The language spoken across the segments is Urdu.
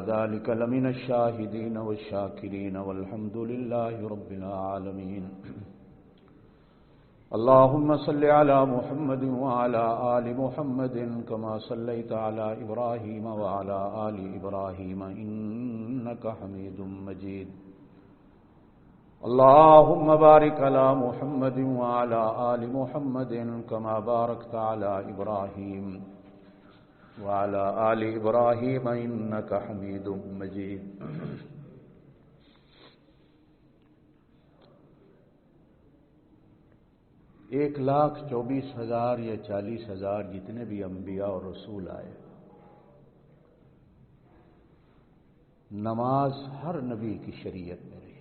ذلك لمن الشاهدين والشاكرين والحمد لله رب العالمين. اللهم صل على محمد وعلى آل محمد كما صليت على إبراهيم وعلى آل إبراهيم إنك حميد مجيد. اللهم بارك على محمد وعلى آل محمد كما باركت على إبراهيم وعلى آل إبراهيم إنك حميد مجيد. 1,24,000 یا 40,000 جتنے بھی انبیاء اور رسول آئے، نماز ہر نبی کی شریعت میں رہی.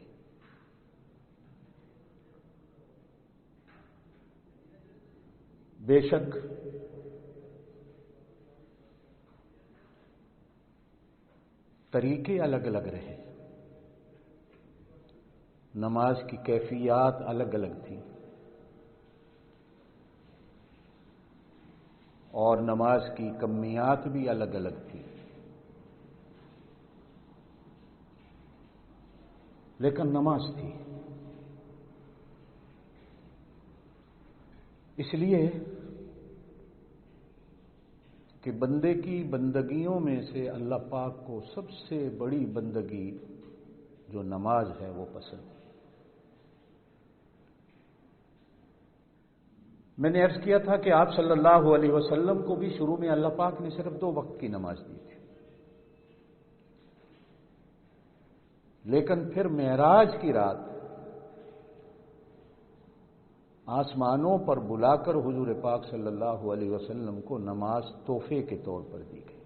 بے شک طریقے الگ الگ رہے، نماز کی کیفیات الگ الگ تھیں، اور نماز کی کمیات بھی الگ الگ تھیں، لیکن نماز تھی. اس لیے کہ بندے کی بندگیوں میں سے اللہ پاک کو سب سے بڑی بندگی جو نماز ہے وہ پسند ہے. میں نے عرض کیا تھا کہ آپ صلی اللہ علیہ وسلم کو بھی شروع میں اللہ پاک نے صرف 2 وقت کی نماز دی تھی، لیکن پھر معراج کی رات آسمانوں پر بلا کر حضور پاک صلی اللہ علیہ وسلم کو نماز تحفے کے طور پر دی گئی.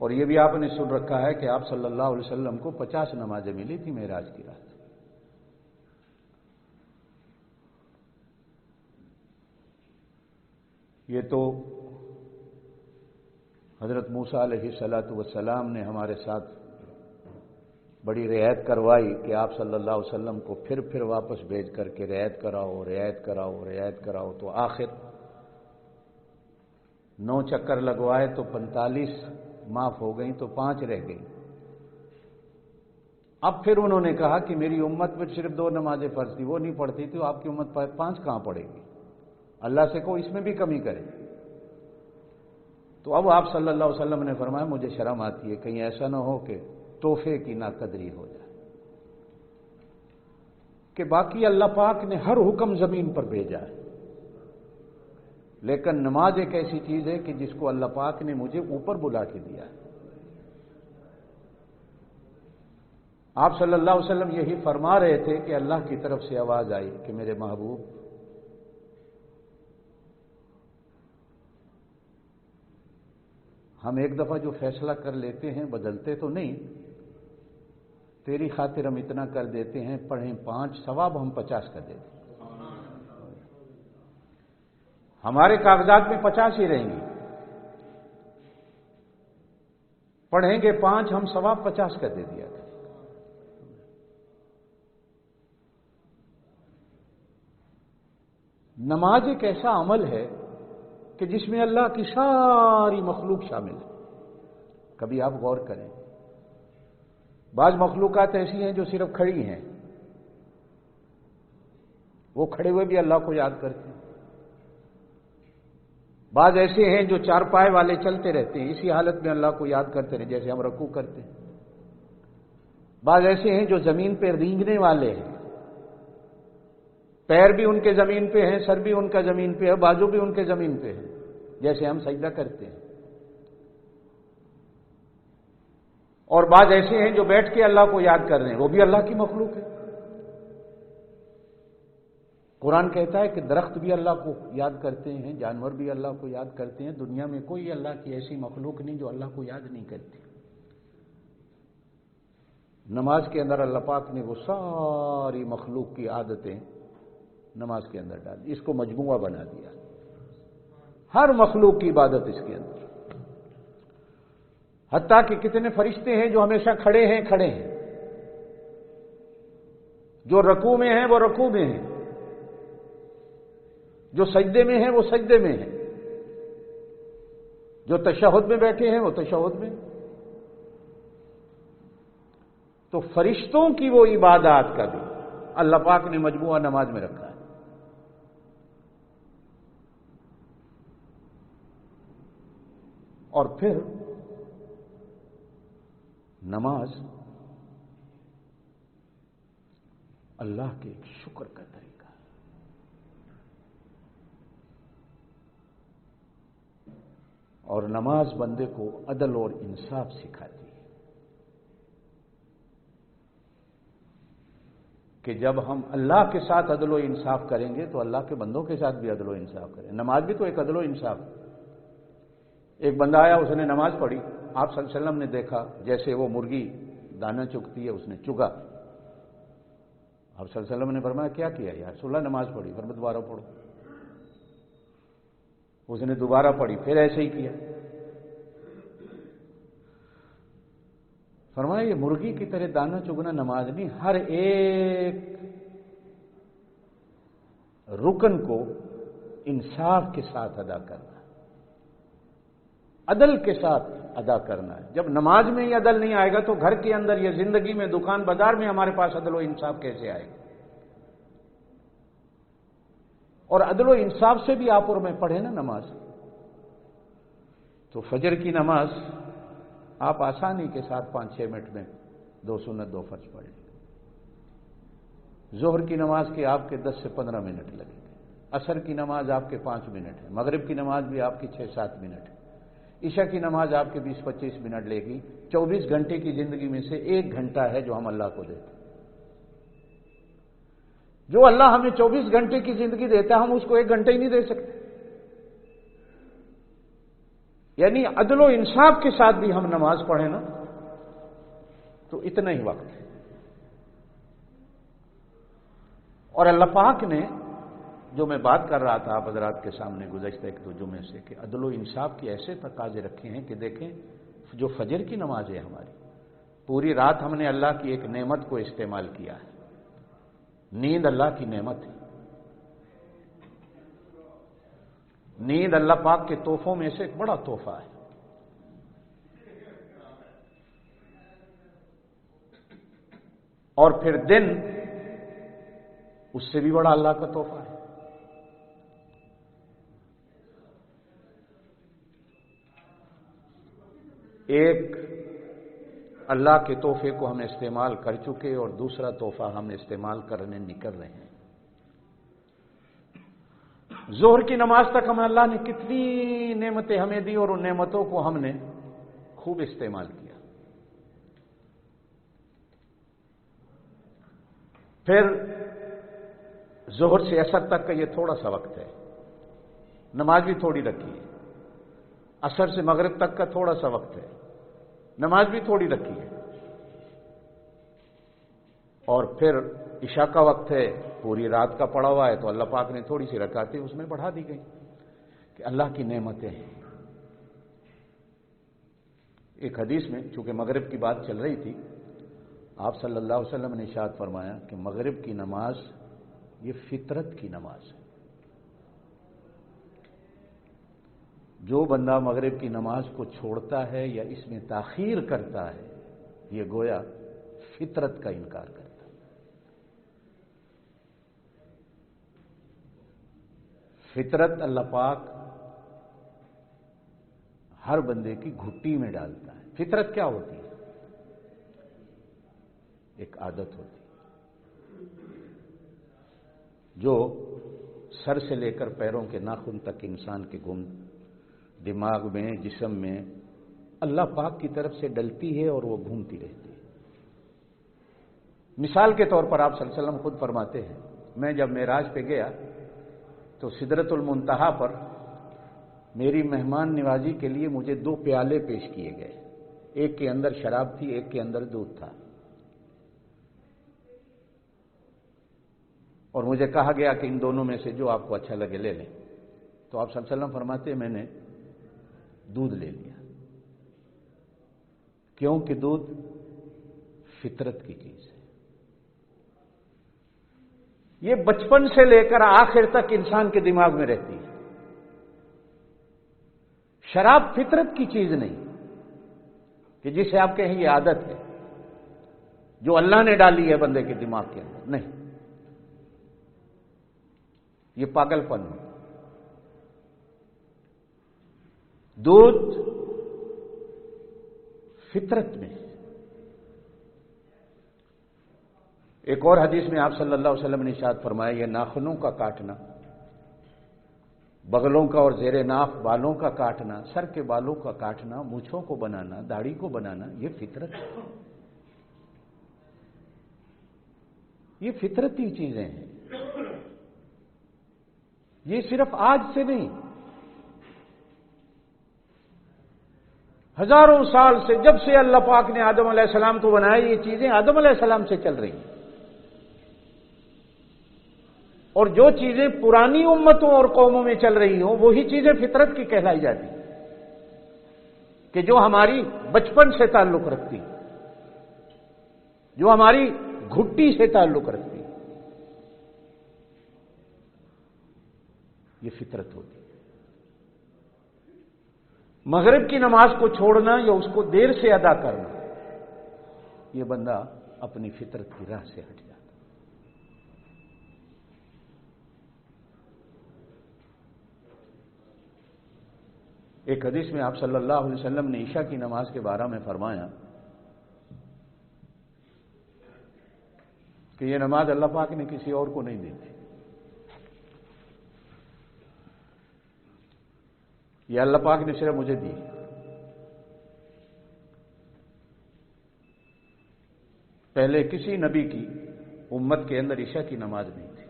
اور یہ بھی آپ نے سن رکھا ہے کہ آپ صلی اللہ علیہ وسلم کو 50 نمازیں ملی تھی معراج کی رات. یہ تو حضرت موسیٰ علیہ السلام نے ہمارے ساتھ بڑی رعایت کروائی کہ آپ صلی اللہ علیہ وسلم کو پھر واپس بھیج کر کے رعایت کراؤ تو آخر 9 چکر لگوائے تو 45 معاف ہو گئیں تو 5 رہ گئی. اب پھر انہوں نے کہا کہ میری امت میں صرف 2 نمازیں فرض تھی، وہ نہیں پڑھتی تھی، آپ کی امت 5 کہاں پڑھے گی؟ اللہ سے کو اس میں بھی کمی کرے. تو اب آپ صلی اللہ علیہ وسلم نے فرمایا مجھے شرم آتی ہے کہیں ایسا نہ ہو کہ تحفے کی ناقدری ہو جائے، کہ باقی اللہ پاک نے ہر حکم زمین پر بھیجا ہے، لیکن نماز ایک ایسی چیز ہے کہ جس کو اللہ پاک نے مجھے اوپر بلا کے دیا ہے. آپ صلی اللہ علیہ وسلم یہی فرما رہے تھے کہ اللہ کی طرف سے آواز آئی کہ میرے محبوب ہم ایک دفعہ جو فیصلہ کر لیتے ہیں بدلتے تو نہیں، تیری خاطر ہم اتنا کر دیتے ہیں، پڑھیں 5 ثواب ہم 50 کر دیتے ہیں. ہمارے کاغذات میں 50 ہی رہیں گی، پڑھیں گے 5 ہم ثواب 50 کر دے دیا. نماز ایک ایسا عمل ہے کہ جس میں اللہ کی ساری مخلوق شامل ہے. کبھی آپ غور کریں، بعض مخلوقات ایسی ہیں جو صرف کھڑی ہیں، وہ کھڑے ہوئے بھی اللہ کو یاد کرتے ہیں. بعض ایسے ہیں جو 4 پائے والے چلتے رہتے ہیں، اسی حالت میں اللہ کو یاد کرتے رہتے جیسے ہم رکوع کرتے ہیں. بعض ایسے ہیں جو زمین پہ رینگنے والے ہیں، پیر بھی ان کے زمین پہ ہیں، سر بھی ان کا زمین پہ ہے، بازو بھی ان کے زمین پہ ہے جیسے ہم سجدہ کرتے ہیں. اور بعض ایسے ہیں جو بیٹھ کے اللہ کو یاد کر رہے ہیں، وہ بھی اللہ کی مخلوق ہے. قرآن کہتا ہے کہ درخت بھی اللہ کو یاد کرتے ہیں، جانور بھی اللہ کو یاد کرتے ہیں. دنیا میں کوئی اللہ کی ایسی مخلوق نہیں جو اللہ کو یاد نہیں کرتی. نماز کے اندر اللہ پاک نے وہ ساری مخلوق کی عادتیں نماز کے اندر ڈال دی، اس کو مجموعہ بنا دیا. ہر مخلوق کی عبادت اس کے اندر، حتیٰ کہ کتنے فرشتے ہیں جو ہمیشہ کھڑے ہیں، جو رکوع میں ہیں وہ رکوع میں ہیں، جو سجدے میں ہیں وہ سجدے میں ہیں، جو تشہد میں بیٹھے ہیں وہ تشہد میں. تو فرشتوں کی وہ عبادات کا بھی اللہ پاک نے مجموعہ نماز میں رکھا ہے۔ اور پھر نماز اللہ کے ایک شکر کا طریقہ ہے۔ اور نماز بندے کو عدل اور انصاف سکھاتی ہے کہ جب ہم اللہ کے ساتھ عدل و انصاف کریں گے تو اللہ کے بندوں کے ساتھ بھی عدل و انصاف کریں۔ نماز بھی تو ایک عدل و انصاف ہے۔ ایک بندہ آیا، اس نے نماز پڑھی، آپ صلی اللہ علیہ وسلم نے دیکھا جیسے وہ مرغی دانا چگتی ہے، اس نے چگا۔ آپ صلی اللہ علیہ وسلم نے فرمایا کیا کیا یا رسول اللہ؟ نماز پڑھی۔ فرمایا دوبارہ پڑھو۔ اس نے دوبارہ پڑھی، پھر ایسے ہی کیا۔ فرمایا یہ مرغی کی طرح دانا چگنا نماز نہیں، ہر ایک رکن کو انصاف کے ساتھ ادا کرنا، عدل کے ساتھ ادا کرنا ہے۔ جب نماز میں ہی عدل نہیں آئے گا تو گھر کے اندر یا زندگی میں، دکان بازار میں ہمارے پاس عدل و انصاف کیسے آئے گا؟ اور عدل و انصاف سے بھی آپ اور میں پڑھیں نا نماز۔ تو فجر کی نماز آپ آسانی کے ساتھ 5-6 منٹ میں 2 سنت 2 فرض پڑھ لیں۔ ظہر کی نماز کے آپ کے 10 سے 15 منٹ لگیں گے، عصر کی نماز آپ کے 5 منٹ ہے، مغرب کی نماز بھی آپ کی 6-7 منٹ ہے، عشاء کی نماز آپ کے 20-25 منٹ لے گی۔ 24 گھنٹے کی زندگی میں سے 1 گھنٹہ ہے جو ہم اللہ کو دیتے ہیں۔ جو اللہ ہمیں 24 گھنٹے کی زندگی دیتا ہے، ہم اس کو 1 گھنٹہ ہی نہیں دے سکتے۔ یعنی عدل و انصاف کے ساتھ بھی ہم نماز پڑھیں نا تو اتنا ہی وقت ہے۔ اور اللہ پاک نے جو میں بات کر رہا تھا آپ حضرات کے سامنے گزشتہ 1-2 جمعے سے کہ عدل و انصاف کے ایسے تقاضے رکھے ہیں کہ دیکھیں جو فجر کی نماز ہے ہماری، پوری رات ہم نے اللہ کی ایک نعمت کو استعمال کیا ہے۔ نیند اللہ کی نعمت ہے، نیند اللہ پاک کے تحفوں میں سے ایک بڑا تحفہ ہے۔ اور پھر دن اس سے بھی بڑا اللہ کا تحفہ ہے۔ ایک اللہ کے تحفے کو ہم استعمال کر چکے اور دوسرا تحفہ ہم استعمال کرنے نکل رہے ہیں۔ ظہر کی نماز تک ہم اللہ نے کتنی نعمتیں ہمیں دی اور ان نعمتوں کو ہم نے خوب استعمال کیا۔ پھر ظہر سے عصر تک کا یہ تھوڑا سا وقت ہے، نماز بھی تھوڑی رکھی ہے۔ عصر سے مغرب تک کا تھوڑا سا وقت ہے، نماز بھی تھوڑی رکھی ہے۔ اور پھر عشاء کا وقت ہے، پوری رات کا پڑا ہوا ہے، تو اللہ پاک نے تھوڑی سی رکعتیں اس میں بڑھا دی گئی کہ اللہ کی نعمتیں ہیں۔ ایک حدیث میں چونکہ مغرب کی بات چل رہی تھی، آپ صلی اللہ علیہ وسلم نے ارشاد فرمایا کہ مغرب کی نماز یہ فطرت کی نماز ہے۔ جو بندہ مغرب کی نماز کو چھوڑتا ہے یا اس میں تاخیر کرتا ہے، یہ گویا فطرت کا انکار کرتا ہے۔ فطرت اللہ پاک ہر بندے کی گھٹی میں ڈالتا ہے۔ فطرت کیا ہوتی ہے؟ ایک عادت ہوتی ہے جو سر سے لے کر پیروں کے ناخن تک انسان کے دماغ میں، جسم میں اللہ پاک کی طرف سے ڈلتی ہے اور وہ گھومتی رہتی ہے۔ مثال کے طور پر آپ صلی اللہ علیہ وسلم خود فرماتے ہیں، میں جب معراج پہ گیا تو سدرۃ المنتہا پر میری مہمان نوازی کے لیے مجھے 2 پیالے پیش کیے گئے، ایک کے اندر شراب تھی، ایک کے اندر دودھ تھا، اور مجھے کہا گیا کہ ان دونوں میں سے جو آپ کو اچھا لگے لے لیں۔ تو آپ صلی اللہ علیہ وسلم فرماتے ہیں میں نے دودھ لے لیا، کیونکہ دودھ فطرت کی چیز ہے۔ یہ بچپن سے لے کر آخر تک انسان کے دماغ میں رہتی ہے۔ شراب فطرت کی چیز نہیں کہ جسے آپ کہیں یہ عادت ہے۔ جو اللہ نے ڈالی ہے بندے کے دماغ کے اندر، نہیں، یہ پاگل پن ہوتا۔ دودھ فطرت میں۔ ایک اور حدیث میں آپ صلی اللہ علیہ وسلم نے ارشاد فرمایا، یہ ناخنوں کا کاٹنا، بغلوں کا اور زیر ناف بالوں کا کاٹنا، سر کے بالوں کا کاٹنا، مونچھوں کو بنانا، داڑھی کو بنانا، یہ فطرت ہے، یہ فطرتی چیزیں ہیں۔ یہ صرف آج سے نہیں، ہزاروں سال سے، جب سے اللہ پاک نے آدم علیہ السلام کو بنایا، یہ چیزیں آدم علیہ السلام سے چل رہی ہیں۔ اور جو چیزیں پرانی امتوں اور قوموں میں چل رہی ہوں، وہی چیزیں فطرت کی کہلائی جاتی ہیں، کہ جو ہماری بچپن سے تعلق رکھتی، جو ہماری گھٹی سے تعلق رکھتی، یہ فطرت ہوتی ہے۔ مغرب کی نماز کو چھوڑنا یا اس کو دیر سے ادا کرنا، یہ بندہ اپنی فطرت کی راہ سے ہٹ جاتا۔ ایک حدیث میں آپ صلی اللہ علیہ وسلم نے عشاء کی نماز کے بارے میں فرمایا کہ یہ نماز اللہ پاک نے کسی اور کو نہیں دی تھی، یہ اللہ پاک نے صرف مجھے دی۔ پہلے کسی نبی کی امت کے اندر عشاء کی نماز نہیں تھی۔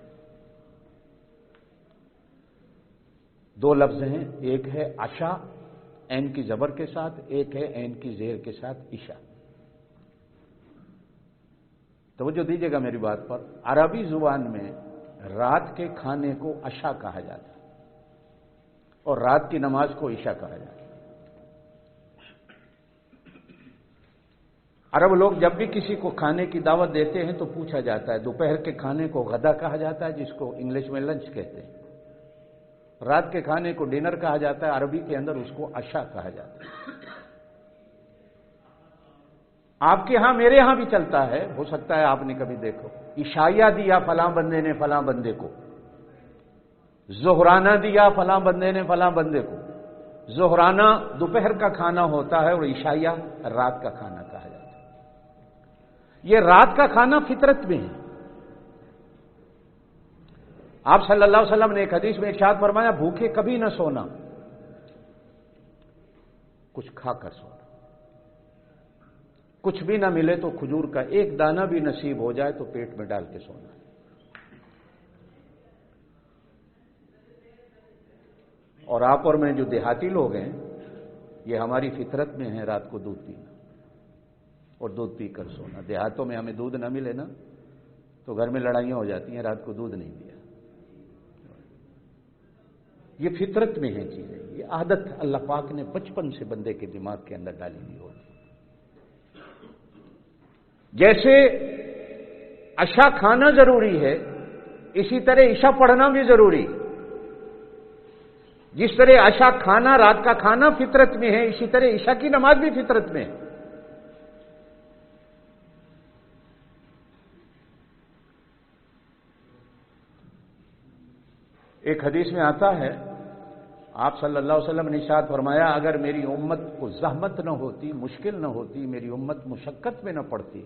دو لفظ ہیں، ایک ہے عشاء عین کی زبر کے ساتھ، ایک ہے عین کی زیر کے ساتھ عشاء۔ توجہ دیجیے گا میری بات پر، عربی زبان میں رات کے کھانے کو عشاء کہا جاتا ہے اور رات کی نماز کو عشاء کہا جاتا ہے۔ عرب لوگ جب بھی کسی کو کھانے کی دعوت دیتے ہیں تو پوچھا جاتا ہے، دوپہر کے کھانے کو غدا کہا جاتا ہے، جس کو انگلش میں لنچ کہتے ہیں، رات کے کھانے کو ڈنر کہا جاتا ہے، عربی کے اندر اس کو عشاء کہا جاتا ہے۔ آپ کے ہاں، میرے ہاں بھی چلتا ہے، ہو سکتا ہے آپ نے کبھی دیکھو، عشائیہ دیا فلاں بندے نے فلاں بندے کو، ظہرانہ دیا فلاں بندے نے فلاں بندے کو۔ ظہرانہ دوپہر کا کھانا ہوتا ہے اور عشائیہ رات کا کھانا کہا جاتا ہے۔ یہ رات کا کھانا فطرت میں ہے۔ آپ صلی اللہ علیہ وسلم نے ایک حدیث میں ارشاد فرمایا، بھوکے کبھی نہ سونا، کچھ کھا کر سونا۔ کچھ بھی نہ ملے تو کھجور کا ایک دانہ بھی نصیب ہو جائے تو پیٹ میں ڈال کے سونا۔ اور آپ اور میں جو دیہاتی لوگ ہیں، یہ ہماری فطرت میں ہے رات کو دودھ پینا اور دودھ پی کر سونا۔ دیہاتوں میں ہمیں دودھ نہ ملے نا تو گھر میں لڑائیاں ہو جاتی ہیں، رات کو دودھ نہیں دیا۔ یہ فطرت میں ہیں چیزیں، یہ عادت اللہ پاک نے بچپن سے بندے کے دماغ کے اندر ڈالی ہوئی ہوتی۔ جیسے عشاء کھانا ضروری ہے، اسی طرح عشاء پڑھنا بھی ضروری۔ جس طرح عشاء کھانا، رات کا کھانا فطرت میں ہے، اسی طرح عشاء کی نماز بھی فطرت میں ہے۔ ایک حدیث میں آتا ہے، آپ صلی اللہ علیہ وسلم نے ارشاد فرمایا، اگر میری امت کو زحمت نہ ہوتی، مشکل نہ ہوتی، میری امت مشقت میں نہ پڑتی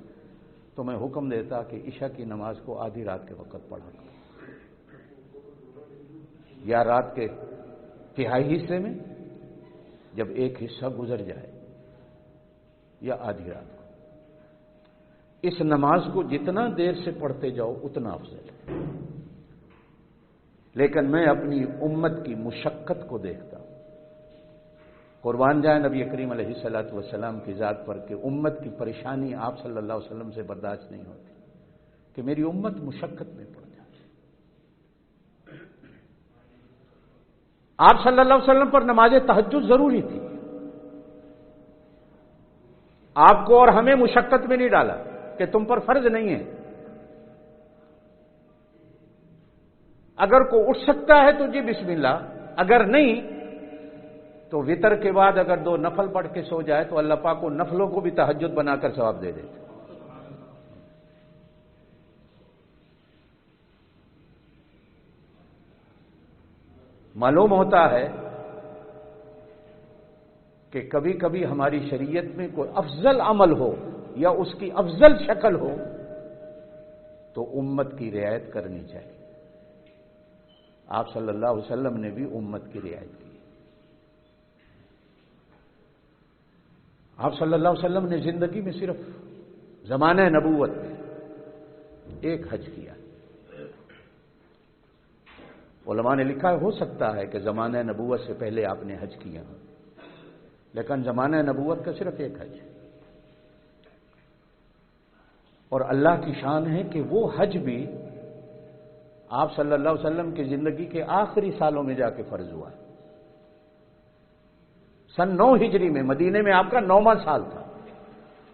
تو میں حکم دیتا کہ عشاء کی نماز کو آدھی رات کے وقت پڑھا کرو، یا رات کے تہائی حصے میں جب ایک حصہ گزر جائے، یا آدھی رات کو۔ اس نماز کو جتنا دیر سے پڑھتے جاؤ اتنا افضل ہے، لیکن میں اپنی امت کی مشقت کو دیکھتا ہوں۔ قربان جائیں نبی کریم علیہ الصلوۃ والسلام کی ذات پر کہ امت کی پریشانی آپ صلی اللہ علیہ وسلم سے برداشت نہیں ہوتی کہ میری امت مشقت میں پڑ جائے۔ آپ صلی اللہ علیہ وسلم پر نماز تہجد ضروری تھی، آپ کو اور ہمیں مشقت میں نہیں ڈالا کہ تم پر فرض نہیں ہے۔ اگر کوئی اٹھ سکتا ہے تو جی بسم اللہ، اگر نہیں تو وتر کے بعد اگر 2 نفل پڑھ کے سو جائے تو اللہ پاک کو نفلوں کو بھی تہجد بنا کر ثواب دے دیتے۔ معلوم ہوتا ہے کہ کبھی کبھی ہماری شریعت میں کوئی افضل عمل ہو یا اس کی افضل شکل ہو تو امت کی رعایت کرنی چاہیے. آپ صلی اللہ علیہ وسلم نے بھی امت کی رعایت کی. آپ صلی اللہ علیہ وسلم نے زندگی میں صرف زمانہ نبوت میں ایک حج کیا. علماء نے لکھا ہو سکتا ہے کہ زمانہ نبوت سے پہلے آپ نے حج کیا، لیکن زمانہ نبوت کا صرف ایک حج ہے. اور اللہ کی شان ہے کہ وہ حج بھی آپ صلی اللہ علیہ وسلم کی زندگی کے آخری سالوں میں جا کے فرض ہوا. سن 9 ہجری میں مدینے میں آپ کا 9واں سال تھا،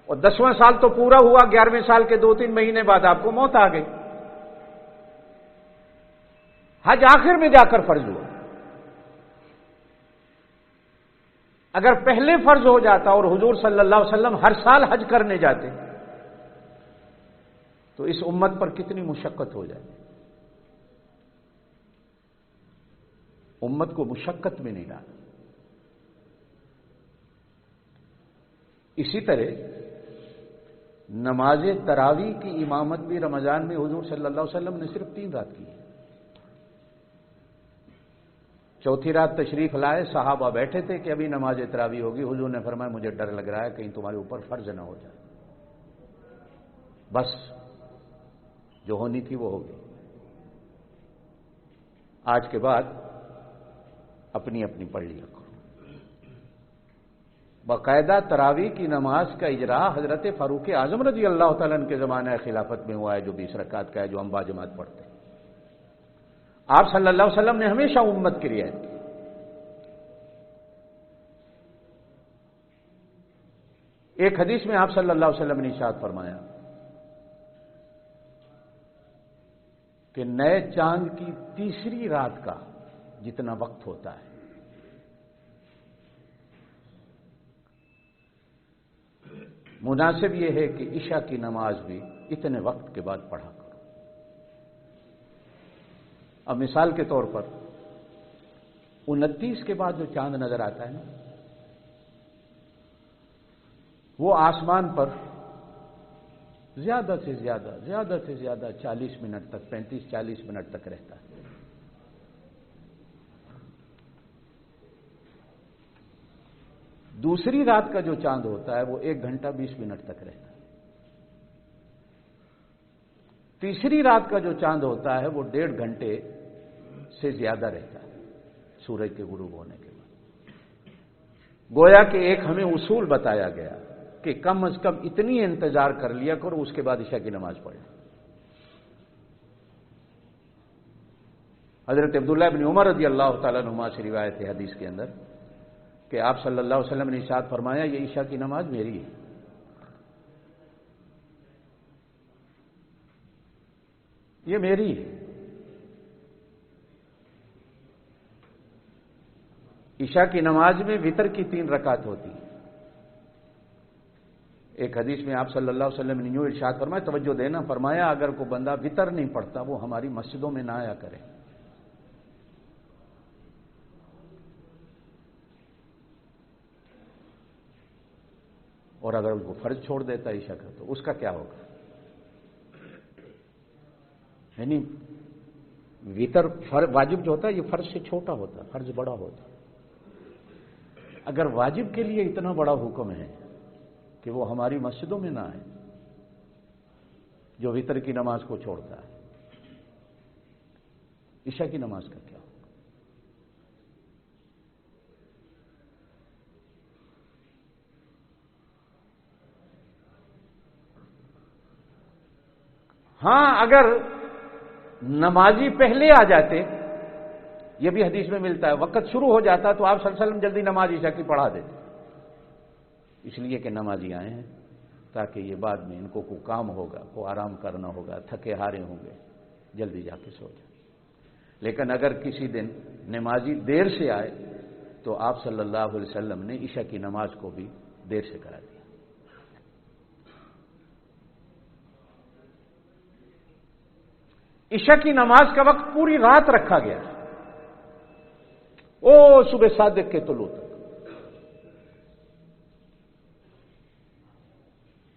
اور 10واں سال تو پورا ہوا، 11ویں سال کے 2-3 مہینے بعد آپ کو موت آ گئی. حج آخر میں جا کر فرض ہوا. اگر پہلے فرض ہو جاتا اور حضور صلی اللہ علیہ وسلم ہر سال حج کرنے جاتے تو اس امت پر کتنی مشقت ہو جاتی. امت کو مشقت میں نہیں ڈالا. اسی طرح نماز تراویح کی امامت بھی رمضان میں حضور صلی اللہ علیہ وسلم نے صرف 3 رات کی ہے. چوتھی رات تشریف لائے، صحابہ بیٹھے تھے کہ ابھی نماز تراویح ہوگی. حضور نے فرمایا مجھے ڈر لگ رہا ہے کہیں تمہارے اوپر فرض نہ ہو جائے. بس جو ہونی تھی وہ ہوگی. آج کے بعد اپنی اپنی پڑھ لیا کرو. باقاعدہ تراویح کی نماز کا اجرا حضرت فاروق اعظم رضی اللہ تعالیٰ عنہ کے زمانہ خلافت میں ہوا ہے، جو 20 رکعت کا ہے، جو ہم باجماعت پڑھتے ہیں. آپ صلی اللہ علیہ وسلم نے ہمیشہ امت کی رعایت کی. ایک حدیث میں آپ صلی اللہ علیہ وسلم نے ارشاد فرمایا کہ نئے چاند کی تیسری رات کا جتنا وقت ہوتا ہے مناسب یہ ہے کہ عشاء کی نماز بھی اتنے وقت کے بعد پڑھا کرو. اب مثال کے طور پر 29 کے بعد جو چاند نظر آتا ہے نا، وہ آسمان پر زیادہ سے زیادہ 40 منٹ تک، 35-40 منٹ تک رہتا ہے. دوسری رات کا جو چاند ہوتا ہے وہ 1 گھنٹہ 20 منٹ تک رہتا ہے. تیسری رات کا جو چاند ہوتا ہے وہ 1.5 گھنٹے سے زیادہ رہتا ہے سورج کے غروب ہونے کے بعد. گویا کہ ایک ہمیں اصول بتایا گیا کہ کم از کم اتنی انتظار کر لیا کرو، اس کے بعد عشاء کی نماز پڑھیں. حضرت عبداللہ بن عمر رضی اللہ تعالیٰ عنہما سے روایت ہے حدیث کے اندر کہ آپ صلی اللہ علیہ وسلم نے ارشاد فرمایا یہ عشاء کی نماز میری ہے. یہ میری ہے. عشاء کی نماز میں وتر کی 3 رکعت ہوتی ہے. ایک حدیث میں آپ صلی اللہ علیہ وسلم نے یوں ارشاد فرمایا، توجہ دینا، فرمایا اگر کوئی بندہ وتر نہیں پڑھتا وہ ہماری مسجدوں میں نہ آیا کرے. اور اگر وہ فرض چھوڑ دیتا ہے عشاء کا تو اس کا کیا ہوگا؟ یعنی وتر واجب جو ہوتا ہے یہ فرض سے چھوٹا ہوتا ہے، فرض بڑا ہوتا ہے. اگر واجب کے لیے اتنا بڑا حکم ہے کہ وہ ہماری مسجدوں میں نہ آئے جو وتر کی نماز کو چھوڑتا ہے، عشاء کی نماز کا کیا ہوگا؟ ہاں اگر نمازی پہلے آ جاتے، یہ بھی حدیث میں ملتا ہے، وقت شروع ہو جاتا تو آپ صلی اللہ علیہ وسلم جلدی نماز عشاء کی پڑھا دیتے. اس لیے کہ نمازی آئے ہیں تاکہ یہ بعد میں ان کو کوئی کام ہوگا، کوئی آرام کرنا ہوگا، تھکے ہارے ہوں گے، جلدی جا کے سو جائیں. لیکن اگر کسی دن نمازی دیر سے آئے تو آپ صلی اللہ علیہ وسلم نے عشاء کی نماز کو بھی دیر سے کرا دیا. عشاء کی نماز کا وقت پوری رات رکھا گیا. او صبح صادق کے طلوع تک،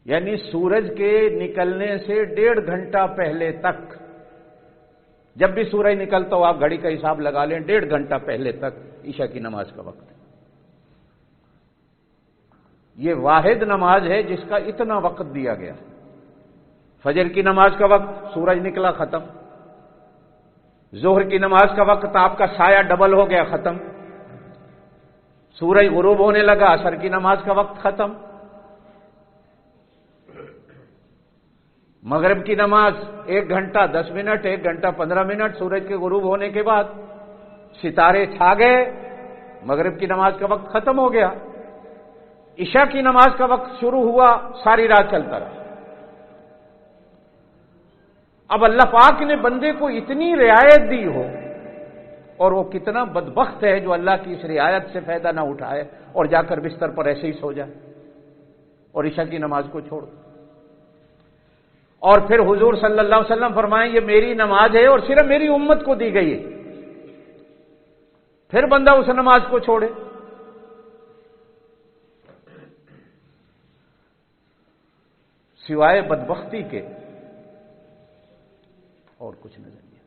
یعنی سورج کے نکلنے سے 1.5 گھنٹہ پہلے تک، جب بھی سورج نکلتا ہو آپ گھڑی کا حساب لگا لیں، 1.5 گھنٹہ پہلے تک عشاء کی نماز کا وقت ہے۔ یہ واحد نماز ہے جس کا اتنا وقت دیا گیا۔ فجر کی نماز کا وقت سورج نکلا ختم، ظہر کی نماز کا وقت آپ کا سایہ ڈبل ہو گیا ختم، سورج غروب ہونے لگا عصر کی نماز کا وقت ختم، مغرب کی نماز 1 گھنٹہ 10 منٹ 1 گھنٹہ 15 منٹ، سورج کے غروب ہونے کے بعد ستارے چھا گئے، مغرب کی نماز کا وقت ختم ہو گیا، عشاء کی نماز کا وقت شروع ہوا، ساری رات چلتا رہا۔ اب اللہ پاک نے بندے کو اتنی رعایت دی ہو، اور وہ کتنا بدبخت ہے جو اللہ کی اس رعایت سے فائدہ نہ اٹھائے اور جا کر بستر پر ایسے ہی سو جائے اور عشاء کی نماز کو چھوڑ دے۔ اور پھر حضور صلی اللہ علیہ وسلم فرمائیں یہ میری نماز ہے اور صرف میری امت کو دی گئی ہے، پھر بندہ اس نماز کو چھوڑے۔ سوائے بدبختی کے اور کچھ نظر نہیں۔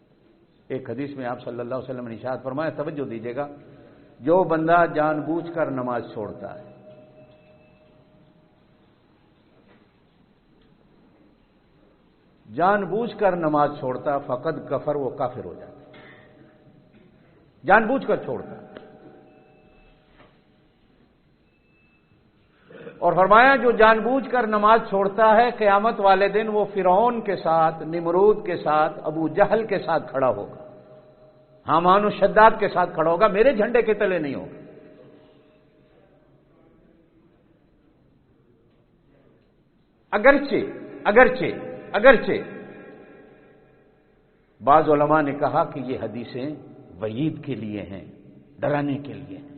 ایک حدیث میں آپ صلی اللہ علیہ وسلم نے ارشاد فرمایا، توجہ دیجیے گا، جو بندہ جان بوجھ کر نماز چھوڑتا ہے، جان بوجھ کر نماز چھوڑتا فقط کفر، وہ کافر ہو جاتا، جان بوجھ کر چھوڑتا۔ اور فرمایا جو جان بوجھ کر نماز چھوڑتا ہے قیامت والے دن وہ فرعون کے ساتھ، نمرود کے ساتھ، ابو جہل کے ساتھ کھڑا ہوگا، حامان و شداد کے ساتھ کھڑا ہوگا، میرے جھنڈے کے تلے نہیں ہوگا۔ اگرچہ بعض علماء نے کہا کہ یہ حدیثیں وعید کے لیے ہیں، ڈرانے کے لیے ہیں،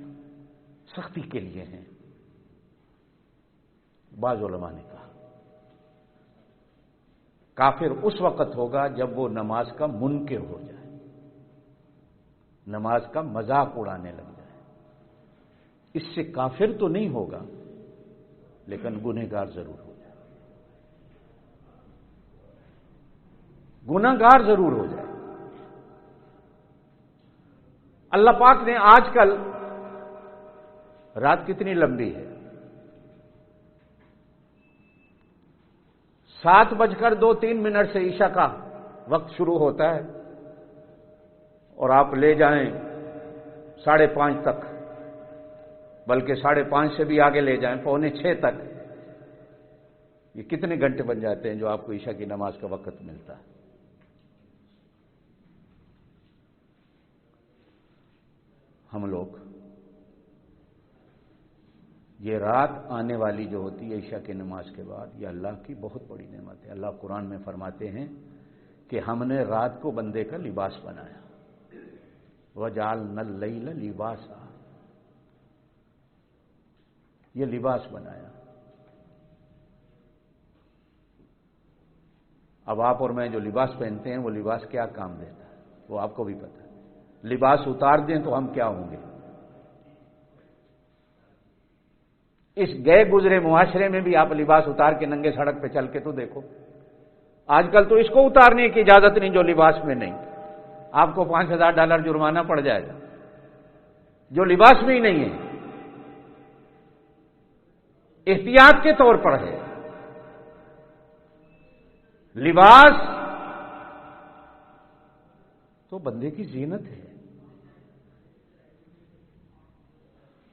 سختی کے لیے ہیں۔ بعض علماء نے کہا کافر اس وقت ہوگا جب وہ نماز کا منکر ہو جائے، نماز کا مذاق اڑانے لگ جائے۔ اس سے کافر تو نہیں ہوگا لیکن گنہگار ضرور ہو جائے، گنہگار ضرور ہو جائے۔ اللہ پاک نے آج کل رات کتنی لمبی ہے، 7:02 سے عشاء کا وقت شروع ہوتا ہے اور آپ لے جائیں 5:30 تک، بلکہ 5:30 سے بھی آگے لے جائیں 5:45 تک، یہ کتنے گھنٹے بن جاتے ہیں جو آپ کو عشاء کی نماز کا وقت ملتا ہے۔ ہم لوگ یہ رات آنے والی جو ہوتی ہے عشاء کی نماز کے بعد، یہ اللہ کی بہت بڑی نعمت ہے۔ اللہ قرآن میں فرماتے ہیں کہ ہم نے رات کو بندے کا لباس بنایا، وَجَعَلْنَا اللَّيْلَ لِبَاسًا، یہ لباس بنایا۔ اب آپ اور میں جو لباس پہنتے ہیں وہ لباس کیا کام دیتا ہے وہ آپ کو بھی پتہ ہے۔ لباس اتار دیں تو ہم کیا ہوں گے؟ اس گئے گزرے معاشرے میں بھی آپ لباس اتار کے ننگے سڑک پہ چل کے تو دیکھو، آج کل تو اس کو اتارنے کی اجازت نہیں جو لباس میں نہیں، آپ کو $5000 جرمانہ پڑ جائے گا جو لباس میں ہی نہیں ہے، احتیاط کے طور پر ہے۔ لباس تو بندے کی زینت ہے،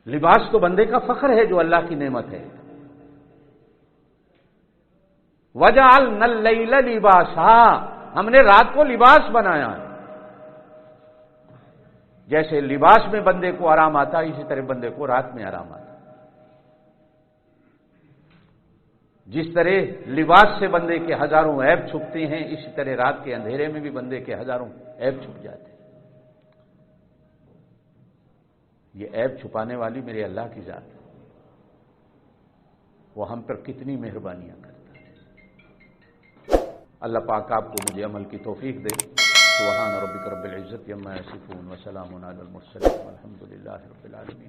لباس تو بندے کا فخر ہے جو اللہ کی نعمت ہے۔ وَجَعَلْنَا اللَّيْلَ لِبَاسًا، ہم نے رات کو لباس بنایا ہے۔ جیسے لباس میں بندے کو آرام آتا اسی طرح بندے کو رات میں آرام آتا۔ جس طرح لباس سے بندے کے ہزاروں عیب چھپتے ہیں، اسی طرح رات کے اندھیرے میں بھی بندے کے ہزاروں عیب چھپ جاتے ہیں۔ یہ عیب چھپانے والی میرے اللہ کی ذات ہے، وہ ہم پر کتنی مہربانیاں کرتا ہے۔ اللہ پاک آپ کو مجھے عمل کی توفیق دے۔ سبحان ربک رب العزت عما یصفون وسلام علی المرسلین والحمد للہ رب العالمین.